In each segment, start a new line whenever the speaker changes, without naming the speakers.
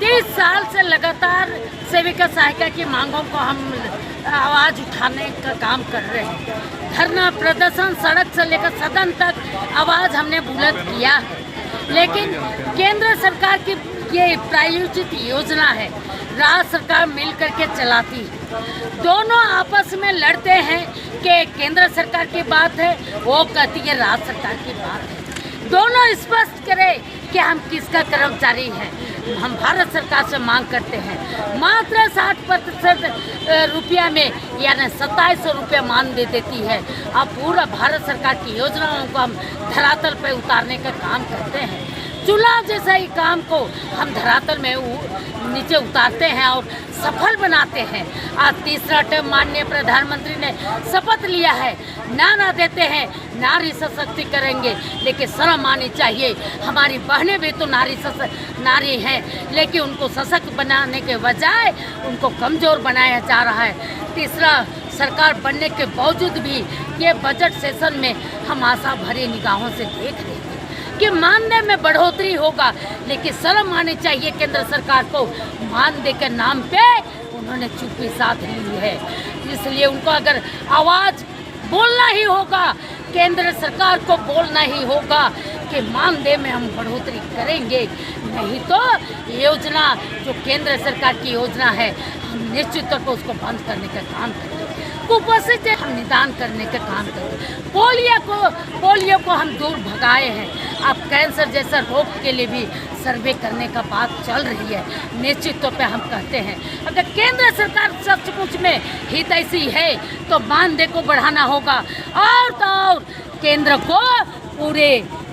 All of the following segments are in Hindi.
30 साल से लगातार सेविका सहायिका की मांगों को हम आवाज़ उठाने का काम कर रहे हैं। धरना प्रदर्शन सड़क से लेकर सदन तक आवाज़ हमने बुलंद किया है, लेकिन केंद्र सरकार की ये प्रायोजित योजना है, राज्य सरकार मिल करके चलाती है। दोनों आपस में लड़ते हैं कि केंद्र सरकार की बात है, वो कहती है राज्य सरकार की बात है। दोनों स्पष्ट करें कि हम किसका कर्मचारी हैं। हम भारत सरकार से मांग करते हैं, मात्र 60% रुपया में यानी 2700 रुपया मानदेय देती है। अब पूरा भारत सरकार की योजनाओं को हम धरातल पर उतारने का काम करते हैं। चुनाव जैसा ही काम को हम धरातल में नीचे उतारते हैं और सफल बनाते हैं। आज तीसरा टर्म माननीय प्रधानमंत्री ने शपथ लिया है, नारा देते हैं नारी सशक्ति करेंगे, लेकिन शर्म आनी चाहिए। हमारी बहनें भी तो नारी हैं, लेकिन उनको सशक्त बनाने के बजाय उनको कमज़ोर बनाया जा रहा है। तीसरा सरकार बनने के बावजूद भी ये बजट सेशन में हम आशा भरी निगाहों से देख रहे हैं कि मानदेय में बढ़ोतरी होगा, लेकिन शर्म आनी चाहिए केंद्र सरकार को। मानदेय के नाम पे उन्होंने चुप्पी साध ली है, इसलिए उनको अगर आवाज़ बोलना ही होगा, केंद्र सरकार को बोलना ही होगा कि मानदेय में हम बढ़ोतरी करेंगे, नहीं तो योजना जो केंद्र सरकार की योजना है हम निश्चित तौर पर उसको बंद करने का काम करेंगे। कुपोषित हम निदान करने का काम करें। पोलियो को हम दूर भगाए हैं। अब कैंसर जैसा रोग के लिए भी सर्वे करने का बात चल रही है। निश्चित तौर पे हम कहते हैं अगर केंद्र सरकार सचमुच में हितैषी है तो मानदेय को बढ़ाना होगा, और तो और केंद्र को पूरे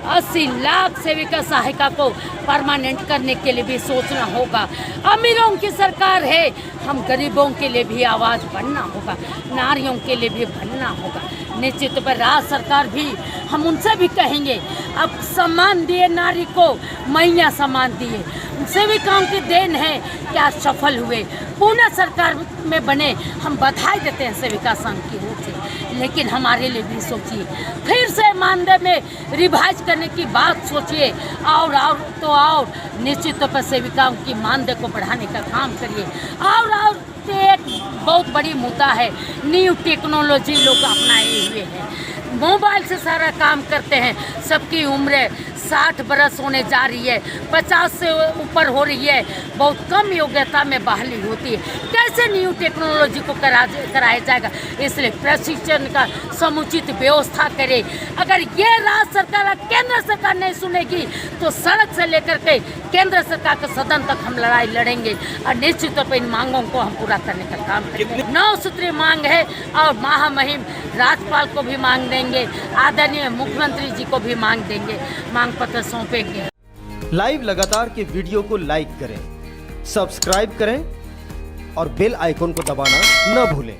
80 लाख सेविका सहायिका को परमानेंट करने के लिए भी सोचना होगा। अमीरों की सरकार है, हम गरीबों के लिए भी आवाज़ बनना होगा, नारियों के लिए भी बनना होगा। निश्चित तौर पर राज्य सरकार भी हम उनसे भी कहेंगे, अब सम्मान दिए नारी को, मैया सम्मान दिए। सेविकाओं की देन है क्या सफल हुए, पुनः सरकार में बने। हम बधाई देते हैं सेविका संघ की ओर से, लेकिन हमारे लिए भी सोचिए, फिर से मानदेय में रिवाइज करने की बात सोचिए, और तो निश्चित तौर पर सेविकाओं की मानदेय को बढ़ाने का काम करिए। और एक बहुत बड़ी मुद्दा है, न्यू टेक्नोलॉजी लोग अपनाए हुए हैं, मोबाइल से सारा काम करते हैं। सबकी उम्र 60 बरस होने जा रही है, 50 से ऊपर हो रही है, बहुत कम योग्यता में बहाली होती है। कैसे न्यू टेक्नोलॉजी को कराया जाएगा? इसलिए प्रशिक्षण का समुचित व्यवस्था करे। अगर ये राज्य सरकार केंद्र सरकार नहीं सुनेगी तो सड़क से लेकर के केंद्र सरकार के सदन तक हम लड़ाई लड़ेंगे, और निश्चित तौर पर इन मांगों को हम पूरा करने का काम करेंगे। 9 सूत्री मांग है, और महामहिम राज्यपाल को भी मांग देंगे, आदरणीय मुख्यमंत्री जी को भी मांग देंगे, मांग पत्र सौंपेंगे।
लाइव लगातार के वीडियो को लाइक करें, सब्सक्राइब करें और बेल आइकन को दबाना न भूलें।